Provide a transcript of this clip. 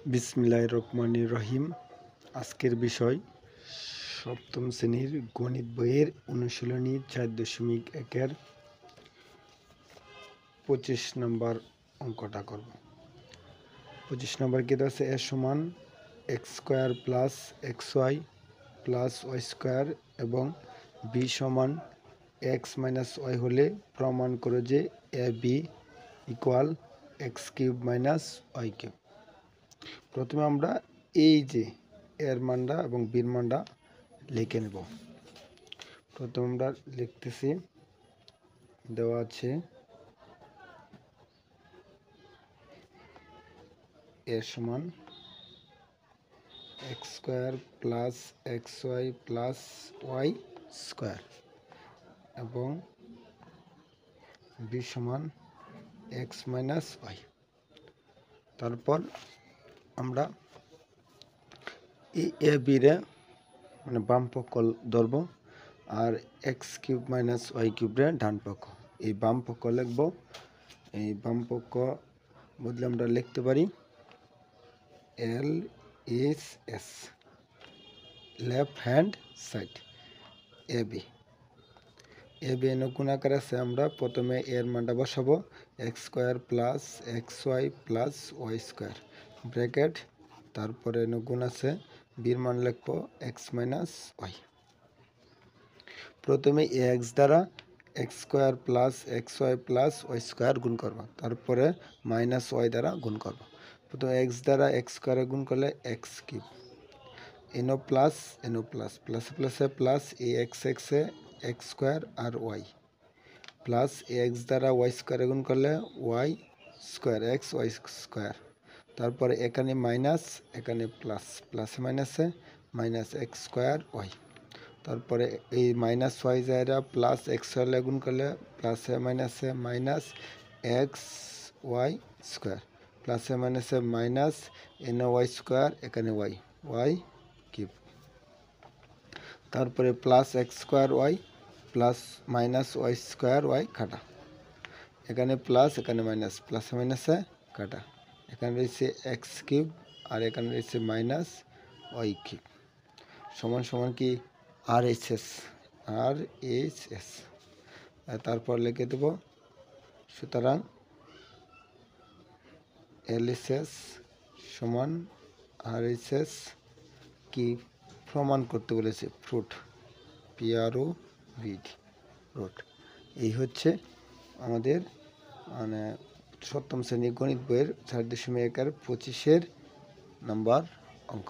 বিসমিল্লাহির রহমানির রহিম। আজকের বিষয় সপ্তম শ্রেণীর গণিত বইয়ের অনুশীলনী 4.1-এর 25 নম্বর অঙ্কটা করব। 25 নম্বর কি আছে? এ সমান x square plus x Y plus Y square এবং বি সমান এক্স মাইনাস ওয়াই হলে প্রমাণ করো যে A B equal x cube minus y cube. প্রথমে আমরা এই যে এর মানটা এবং বির মানটা লিখে নেব। প্রথমে আমরা লিখতেছি, দেওয়া আছে এ সমান x square plus x Y plus Y square এবং বি সমান এক্স মাইনাস ওয়াই। তারপর আমরা এই এ বিরে মানে বাম পক্ষ ধরব আর এক্স কিউব মাইনাস ওয়াই কিউবরে ডান পক্ষ। এই বাম পক্ষ লিখব, এই বাম পক্ষ বদলে আমরা লিখতে পারি L H S, left hand side A B. A B এন গুণ আকার আছে, আমরা প্রথমে এর মানটা বসাবো x square plus x Y plus Y square bracket, তারপরে গুণ আছে বির মান লিখবো এক্স মাইনাস ওয়াই। প্রথমে এ এক্স দ্বারা X square plus x Y plus Y square গুণ করবো, তারপরে মাইনাস ওয়াই দ্বারা গুণ করবো। প্রথমে এক্স দ্বারা এক্স স্কোয়ারে গুণ করলে এক্স কিউব, এনও প্লাস প্লাসে প্লাসে প্লাস এ এক্সে এক্স স্কোয়ার আর ওয়াই প্লাস এ এক্স দ্বারা ওয়াই স্কোয়ারে গুণ করলে Y square X Y square, তারপরে এখানে মাইনাস এখানে প্লাস, প্লাসে মাইনাসে মাইনাস এক্স স্কোয়ার ওয়াই, তারপরে এই মাইনাস ওয়াই জায়গা প্লাস এক্স ওয়াই গুণ করলে প্লাসে মাইনাসে মাইনাস এক্স ওয়াই স্কোয়ার, প্লাসে মাইনাসে মাইনাস এন ওয়াই স্কোয়ার, এখানে ওয়াই ওয়াই কিউব, তারপরে plus X square Y plus minus Y square Y কাটা, এখানে প্লাস এখানে মাইনাস, প্লাসে মাইনাসে কাটা, এখানে রয়েছে এক্স কিউব আর এখানে রয়েছে মাইনাস ওয়াই কিউব সমান সমান কি আর এইচ এস, তারপর লিখে দেব সুতরাং এল এস এস সমান আর এইচ এস কি প্রমাণ করতে বলেছে ফ্রুট, পিআরও ভিডি রুট। এই হচ্ছে আমাদের মানে সপ্তম শ্রেণী গণিত বইয়ের 4.1-এর 25 নম্বর অঙ্ক।